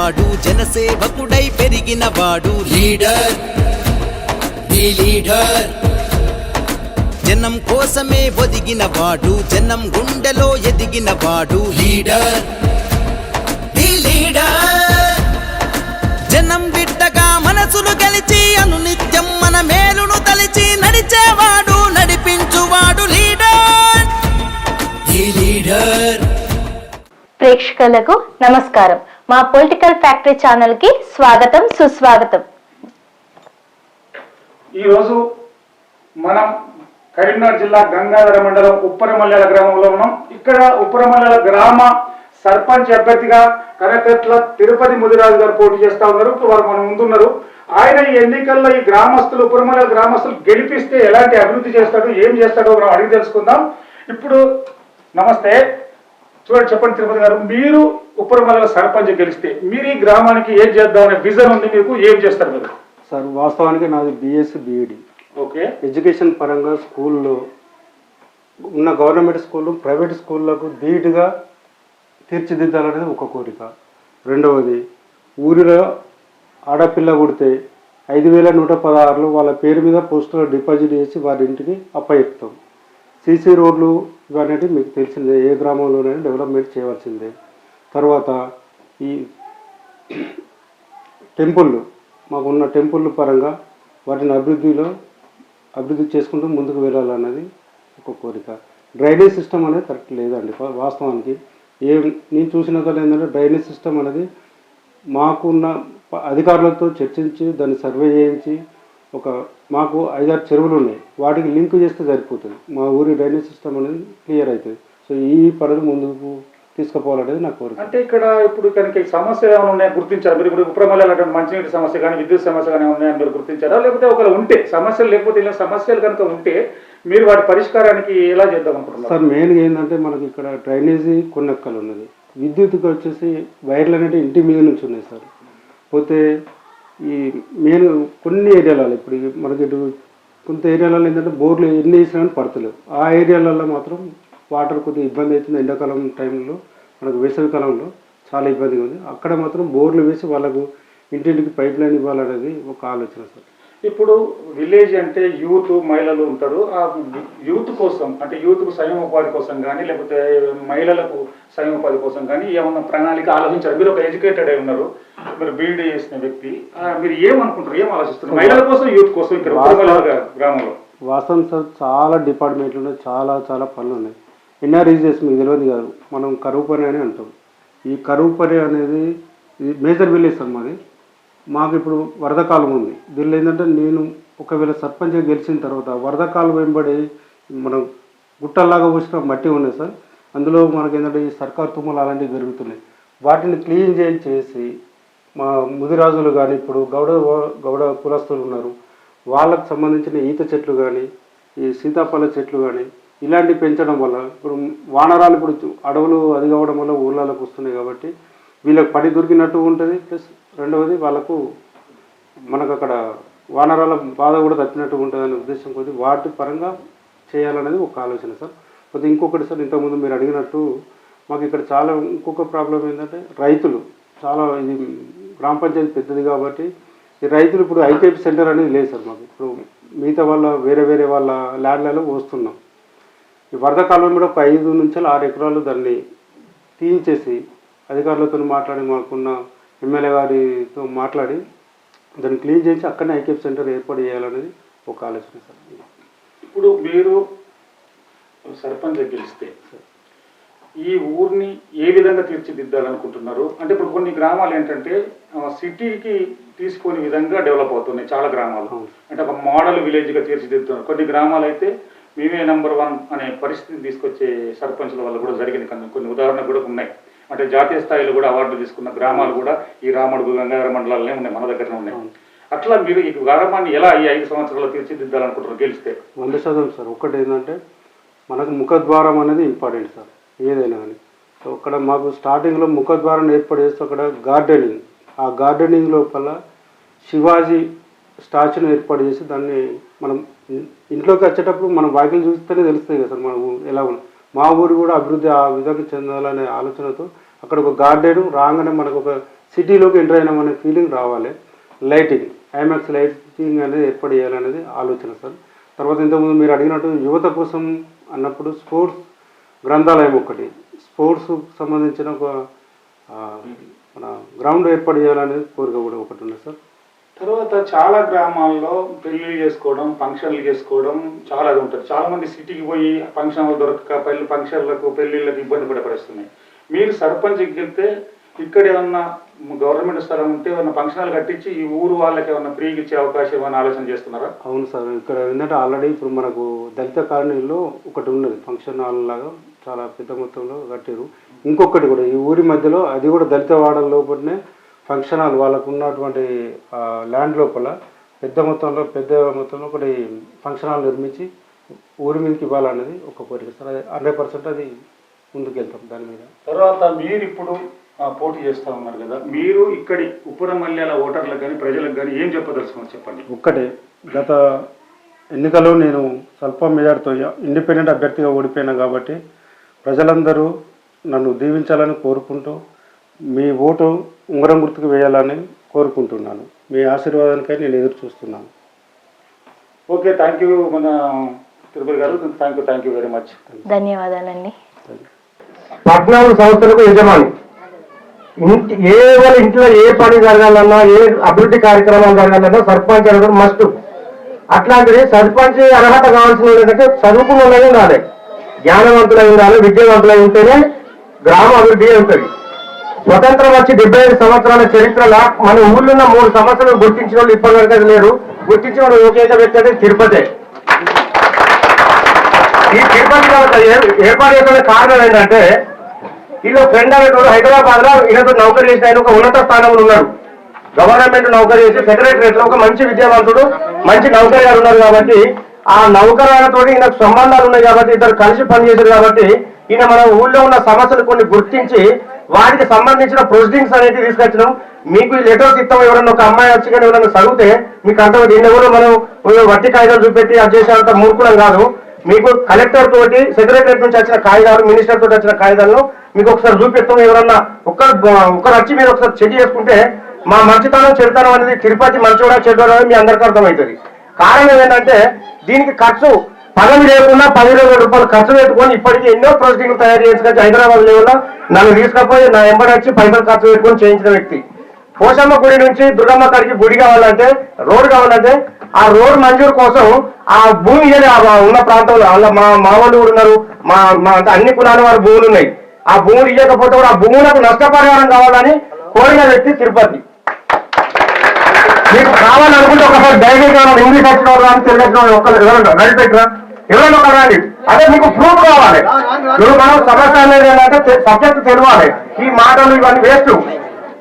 వాడు, జనసేవకుడై పెరిగిన వాడు లీడర్, ది లీడర్. జనం కోసమే ఒదిగిన వాడు, జనం గుండెలో ఎదిగిన వాడు లీడర్, ది లీడర్. జనం బిడ్డగా మనసులు గెలిచి అనునిత్యం మన మేలును తలిచి నడిచేవాడు, నడిపించువాడు లీడర్, ది లీడర్. ప్రేక్షకులకు నమస్కారం. మా పొలిటికల్ ఫ్యాక్టరీ ఛానల్ కి స్వాగతం, సుస్వాగతం. ఈరోజు మనం కరీంనగర్ జిల్లా గంగాధర మండలం ఉప్పరమల్లెల గ్రామంలో ఉన్నాం. ఇక్కడ ఉప్పరమల్లెల గ్రామ సర్పంచ్ అభ్యర్థిగా కనకట్ల తిరుపతి ముదిరాజు గారు పోటీ చేస్తా ఉన్నారు. వారు మనం ముందున్నారు. ఆయన ఈ ఎన్నికల్లో ఈ గ్రామస్తులు, ఉప్పరమల్లెల గ్రామస్తులు గెలిపిస్తే ఎలాంటి అభివృద్ధి చేస్తాడు, ఏం చేస్తాడో మనం అడిగి తెలుసుకుందాం. ఇప్పుడు నమస్తే, చూడండి, చెప్పండి తిరుపతి గారు, మీరు ఉప్పరమల్లెల సర్పంచ్ గెలిస్తే మీరు ఈ గ్రామానికి ఏం చేద్దామనే విజన్ ఉంది మీకు, ఏం చేస్తారు మీరు? సార్, వాస్తవానికి నాది బిఎస్సి బిఈడి. ఓకే. ఎడ్యుకేషన్ పరంగా స్కూల్లో ఉన్న గవర్నమెంట్ స్కూళ్ళు ప్రైవేట్ స్కూళ్ళకు ధీటుగా తీర్చిదిద్దాలనేది ఒక కోరిక. రెండవది, ఊరిలో ఆడపిల్ల కొడితే 5,116 వాళ్ళ పేరు మీద పోస్టులో డిపాజిట్ చేసి వారి ఇంటికి అప్పచెప్తాం. సీసీ రోడ్లు అనేవి మీకు తెలిసిందే, ఏ గ్రామంలోనైనా డెవలప్మెంట్ చేయవలసిందే. తర్వాత ఈ టెంపుళ్ళు, మాకున్న టెంపుల్ పరంగా వాటిని అభివృద్ధి చేసుకుంటూ ముందుకు వెళ్ళాలన్నది ఒక కోరిక. డ్రైనేజ్ సిస్టమ్ అనేది కరెక్ట్ లేదండి. వాస్తవానికి నేను చూసినంత ఏంటంటే డ్రైనేజ్ సిస్టమ్ అనేది మాకున్న అధికారులతో చర్చించి దాన్ని సర్వే చేయించి మాకు 5-6 చెరువులు ఉన్నాయి, వాటికి లింక్ చేస్తే సరిపోతుంది. మా ఊరి డ్రైనేజ్ సిస్టమ్ అనేది క్లియర్ అవుతుంది. సో ఈ పనులు ముందుకు తీసుకుపోవాలనేది నా కోరిక. అంటే ఇక్కడ ఇప్పుడు కనుక సమస్యలు ఏమైనా ఉన్నాయా గుర్తించారా మీరు? ఇప్పుడు ఉప్పరమల్లెల మంచినీటి సమస్య కానీ విద్యుత్ సమస్య కానీ ఉన్నాయని మీరు గుర్తించారా? లేకపోతే ఒకవేళ ఉంటే సమస్యలు, లేకపోతే ఇలా సమస్యలు కనుక ఉంటే మీరు వాటి పరిష్కారానికి ఎలా చేద్దాం అనుకుంటున్నారు? సార్, మెయిన్గా ఏంటంటే మనకి ఇక్కడ డ్రైనేజీ కొన్ని ఎక్కలు ఉన్నది, విద్యుత్కి వచ్చేసి వైర్లు అనేవి ఇంటి మీద నుంచి ఉన్నాయి సార్. పోతే ఈ మెయిన్ కొన్ని ఏరియాలలో ఇప్పుడు మనకి కొంత ఏరియాలలో ఏంటంటే బోర్లు ఎన్ని వేసినా పడతలేవు. ఆ ఏరియాలలో మాత్రం వాటర్ కొద్దిగా ఇబ్బంది అవుతుంది. ఎండాకాలం టైంలో, మనకు వేసవి కాలంలో చాలా ఇబ్బందిగా ఉంది. అక్కడ మాత్రం బోర్లు వేసి వాళ్ళకు ఇంటింటికి పైప్ లైన్ ఇవ్వాలనేది ఒక ఆలోచన సార్. ఇప్పుడు విలేజ్ అంటే యూత్, మహిళలు ఉంటారు. ఆ యూత్ కోసం అంటే యూత్కు స్వయం ఉపాధి కోసం కానీ, లేకపోతే మహిళలకు స్వయం ఉపాధి కోసం కానీ ఏమన్నా ప్రణాళిక ఆలోచించారు? మీరు ఒక ఎడ్యుకేటెడ్ అయి ఉన్నారు, మీరు బీఈడీ చేసిన వ్యక్తి, మీరు ఏమనుకుంటారు, ఏం ఆలోచిస్తున్నారు మహిళల కోసం, యూత్ కోసం ఇక్కడ గ్రామంలో? వాస్తవం సార్, చాలా డిపార్ట్మెంట్లు ఉన్నాయి, చాలా పనులు ఉన్నాయి. ఎన్ఆర్ఈజెస్ మీకు తెలియదు కాదు, మనం కరువు పని అని అంటాం. ఈ కరువు పని అనేది మేజర్ విలేజ్ సార్ మాది. మాకు ఇప్పుడు వరద కాలం ఉంది. దీనిలో ఏంటంటే నేను ఒకవేళ సర్పంచ్గా గెలిచిన తర్వాత వరద కాలం వెంబడి మనం గుట్టల్లాగా పోసిన మట్టి ఉన్నాయి సార్. అందులో మనకి ఏంటంటే ఈ సర్కారు తుమ్మలు అలాంటివి జరుగుతున్నాయి. వాటిని క్లీన్ చేసి మా ముదిరాజులు కానీ, ఇప్పుడు గౌడ కులస్తులు ఉన్నారు, వాళ్ళకు సంబంధించిన ఈత చెట్లు కానీ, ఈ సీతాఫల చెట్లు కానీ ఇలాంటివి పెంచడం వల్ల ఇప్పుడు వానరాలు ఇప్పుడు అడవులు అది కావడం వల్ల ఊళ్ళలోకి వస్తున్నాయి. కాబట్టి వీళ్ళకి పడి దొరికినట్టు ఉంటుంది. ప్లస్ రెండవది వాళ్ళకు మనకు అక్కడ వానరాల బాధ కూడా తప్పినట్టు ఉంటుంది అనే ఉద్దేశం కొద్ది వాటి పరంగా చేయాలనేది ఒక ఆలోచన సార్. కొద్దిగా ఇంకొకటి సార్, ఇంతకుముందు మీరు అడిగినట్టు మాకు ఇక్కడ చాలా ఇంకొక ప్రాబ్లం ఏంటంటే రైతులు చాలా, ఇది గ్రామ పంచాయతీ పెద్దది కాబట్టి ఈ రైతులు ఇప్పుడు ఐకేపీ సెంటర్ అనేది లేదు సార్ మాకు. ఇప్పుడు మిగతా వేరే వాళ్ళ ల్యాండ్లలో వస్తున్నాం. ఈ వరద కాలం కూడా ఒక 5 నుంచి 6 ఎకరాలు దాన్ని తీయించేసి అధికారులతో మాట్లాడి, మాకున్న ఎమ్మెల్యే గారితో మాట్లాడి దాన్ని క్లీన్ చేసి అక్కడనే ఐకేపీ సెంటర్ ఏర్పాటు చేయాలనేది ఒక ఆలోచన సార్. ఇప్పుడు మీరు సర్పంచ్ గెలిస్తే ఈ ఊరిని ఏ విధంగా తీర్చిదిద్దాలనుకుంటున్నారు? అంటే ఇప్పుడు కొన్ని గ్రామాలు ఏంటంటే సిటీకి తీసుకునే విధంగా డెవలప్ అవుతున్నాయి చాలా గ్రామాలు. అంటే ఒక మోడల్ విలేజ్గా తీర్చిదిద్దుతున్నారు. కొన్ని గ్రామాలు అయితే మేమే నెంబర్ 1 అనే పరిస్థితిని తీసుకొచ్చే సర్పంచ్ల వల్ల కూడా జరిగింది. కొన్ని ఉదాహరణలు కూడా ఉన్నాయి. అంటే జాతీయ స్థాయిలో కూడా అవార్డులు తీసుకున్న గ్రామాలు కూడా ఈ రామడుగు, గంగాధర మండలాలనే ఉన్నాయి, మన దగ్గరనే ఉన్నాయి. అట్లా మీరు ఈ గ్రామాన్ని ఎలా ఈ 5 సంవత్సరాలు తీర్చిదిద్దాలనుకుంటారు గెలిస్తే? 100% సార్. ఒకటి ఏంటంటే మనకు ముఖద్వారం అనేది ఇంపార్టెంట్ సార్, ఏదైనా కానీ. సో అక్కడ మాకు స్టార్టింగ్లో ముఖద్వారం ఏర్పాటు చేస్తే అక్కడ గార్డెనింగ్, ఆ గార్డెనింగ్ లోపల శివాజీ స్టాచ్యూని ఏర్పాటు చేసి దాన్ని మనం ఇంట్లోకి వచ్చేటప్పుడు మనం వాకిలు చూస్తేనే తెలుస్తుంది కదా సార్ మనం ఎలా ఉన్నాం. మా ఊరు కూడా అభివృద్ధి ఆ విధంగా చెందాలనే ఆలోచనతో అక్కడ ఒక గార్డెన్ రాగానే మనకు ఒక సిటీలోకి ఎంటర్ అయినామనే ఫీలింగ్ రావాలి. లైటింగ్, ఐమాక్స్ లైటింగ్ అనేది ఏర్పాటు చేయాలనేది ఆలోచన సార్. తర్వాత ఇంతకుముందు మీరు అడిగినట్టు యువత కోసం అన్నప్పుడు స్పోర్ట్స్ గ్రంథాలయం ఒకటి, స్పోర్ట్స్ సంబంధించిన ఒక మన గ్రౌండ్ ఏర్పాటు చేయాలనేది కోరిక కూడా ఒకటి ఉంది సార్. తర్వాత చాలా గ్రామాల్లో పెళ్లిళ్ళు చేసుకోవడం, ఫంక్షన్లు చేసుకోవడం చాలా అది ఉంటుంది. చాలా మంది సిటీకి పోయి ఫంక్షన్లు దొరకక ఫంక్షన్లకు పెళ్లిళ్ళకి ఇబ్బంది పడే పరిస్థితున్నాయి. మీరు సర్పంచ్కి వెళ్తే ఇక్కడ ఏమన్నా గవర్నమెంట్ స్థలం ఉంటే ఏమన్నా ఫంక్షన్లు కట్టించి ఈ ఊరు వాళ్ళకి ఏమన్నా ఫ్రీగా ఇచ్చే అవకాశం ఏమైనా ఆలోచన చేస్తున్నారా? అవును సార్, ఇక్కడ ఏంటంటే ఆల్రెడీ ఇప్పుడు మనకు దళిత కాలనీలో ఒకటి ఉన్నది ఫంక్షన్ హాల్ లాగా చాలా పెద్ద మొత్తంలో కట్టారు. ఇంకొకటి కూడా ఈ ఊరి మధ్యలో అది కూడా దళిత వాడల లోపలనే ఫంక్షన్ హాల్ వాళ్ళకు ఉన్నటువంటి ల్యాండ్ లోపల పెద్ద మొత్తంలో ఒకటి ఫంక్షన్ హాల్ నిర్మించి ఊరి మీదకి ఇవ్వాలన్నది ఒక కోరిక సార్. అది 100% అది ముందుకెళ్తాం దాని మీద. తర్వాత మీరు ఇప్పుడు పోటీ చేస్తూ ఉన్నారు కదా, మీరు ఇక్కడి ఉప్పురమల్యాల ఓటర్లకు కానీ ప్రజలకు కానీ ఏం చెప్పదలుచుకున్నారు చెప్పండి. ఒక్కటే, గత ఎన్నికల్లో నేను స్వల్ప మెజార్టీతో ఇండిపెండెంట్ అభ్యర్థిగా ఓడిపోయినా కాబట్టి ప్రజలందరూ నన్ను దీవించాలని కోరుకుంటూ మీ ఓటు ఉంగరం గుర్తుకు వేయాలని కోరుకుంటున్నాను. మీ ఆశీర్వాదానికై నేను ఎదురు చూస్తున్నాను. ఓకే, థ్యాంక్ యూ మన తిరుపతి గారు. Thank you very much. ధన్యవాదాలండి. 14 సంవత్సరాలకు యజమాని. ఇంట్లో ఏ పని జరగాలన్నా, ఏ అభివృద్ధి కార్యక్రమాలు జరగాలన్నా సర్పంచ్ అనేది మస్ట్. అట్లాంటిది సర్పంచ్ అర్హత కావాల్సిన ఏంటంటే చదువుకున్న వాళ్ళే ఉండాలి, జ్ఞానవంతులై ఉండాలి, విద్యావంతులై ఉంటేనే గ్రామ అభివృద్ధి ఉంటుంది. స్వతంత్రం వచ్చి 75 సంవత్సరాల చరిత్రలో మన ఊళ్ళో ఉన్న 3 సమస్యలు గుర్తించిన వాళ్ళు ఇప్పటివరకు లేరు. గుర్తించిన వాళ్ళు ఏకైక వ్యక్తి అంటే తిరుపతి. ఈ తిరుపతి ఏర్పాటు చేసిన కారణం ఏంటంటే వీళ్ళు ఫ్రెండ్ అనేటువంటి హైదరాబాద్ లో ఈయనతో నౌకరీ చేసిన ఆయన ఒక ఉన్నత స్థానంలో ఉన్నాడు. గవర్నమెంట్ నౌకరీ చేసి సెక్రటరేట్ లో ఒక మంచి విద్యావంతుడు, మంచి నౌకరీ గారు ఉన్నారు కాబట్టి ఆ నౌకరాలతో ఈయనకు సంబంధాలు ఉన్నాయి కాబట్టి ఇద్దరు కలిసి పనిచేశారు కాబట్టి ఈయన మన ఊళ్ళో ఉన్న సమస్యలు కొన్ని గుర్తించి వాటికి సంబంధించిన ప్రొసీడింగ్స్ అనేది తీసుకొచ్చినాం. మీకు ఈ లెటర్స్ ఇస్తాం. ఎవరన్నా ఒక అమ్మాయి వచ్చి కానీ ఎవరన్నా చదివితే మీకు అర్థం. దీన్ని కూడా మనం వట్టి కాగితాలు చూపెట్టి అది చేసేంత మూర్ఖులం కాదు. మీకు కలెక్టర్ తోటి, సెక్రటరేట్ నుంచి వచ్చిన కాగితాలు, మినిస్టర్ తోటి వచ్చిన కాగితాలను మీకు ఒకసారి చూపిస్తాం. ఎవరన్నా ఒకరు వచ్చి మీరు ఒకసారి చెక్ చేసుకుంటే మా మంచితనం చెడుతనం అనేది తిరుపతి మంచివాడా చెడ్డోడా మీ అందరికీ అర్థమవుతుంది. కారణం ఏంటంటే దీనికి ఖర్చు పదవి లేకుండా 10,000 రూపాయలు ఖర్చు పెట్టుకొని ఇప్పటికీ ఎన్నో ప్రాజెక్టులు తయారు చేసుకొచ్చి హైదరాబాద్ లెవెల్లో నన్ను తీసుకపోయి నా ఎంబడి వచ్చి పైసలు ఖర్చు పెట్టుకొని చేయించిన వ్యక్తి. పోషమ్మ గుడి నుంచి దుర్గమ్మ కాడికి గుడి కావాలంటే, రోడ్ కావాలంటే ఆ రోడ్ మంజూరు కోసం ఆ భూమి ఉన్న ప్రాంతంలో అలా మా వాళ్ళు కూడా ఉన్నారు. మా అన్ని కులాల వారి భూములు ఉన్నాయి. ఆ భూములు ఇవ్వకపోతే కూడా ఆ భూములకు నష్టపరిహారం కావాలని కోరిన వ్యక్తి తిరుపతి. మీకు కావాలనుకుంటే ఒకసారి డైరెక్ట్ ఇంగ్లీష్ వచ్చిన వాళ్ళు కానీ తెలుగు వచ్చిన వాళ్ళు నడిపెట్టరా ఎవరైనా ఒక రండి. అదే మీకు ప్రూఫ్ కావాలి. ఇప్పుడు మనం సమస్య అనేది ఏంటంటే సబ్జెక్ట్ తెలియాలి. ఈ మాటలు ఇవన్నీ వేస్ట్.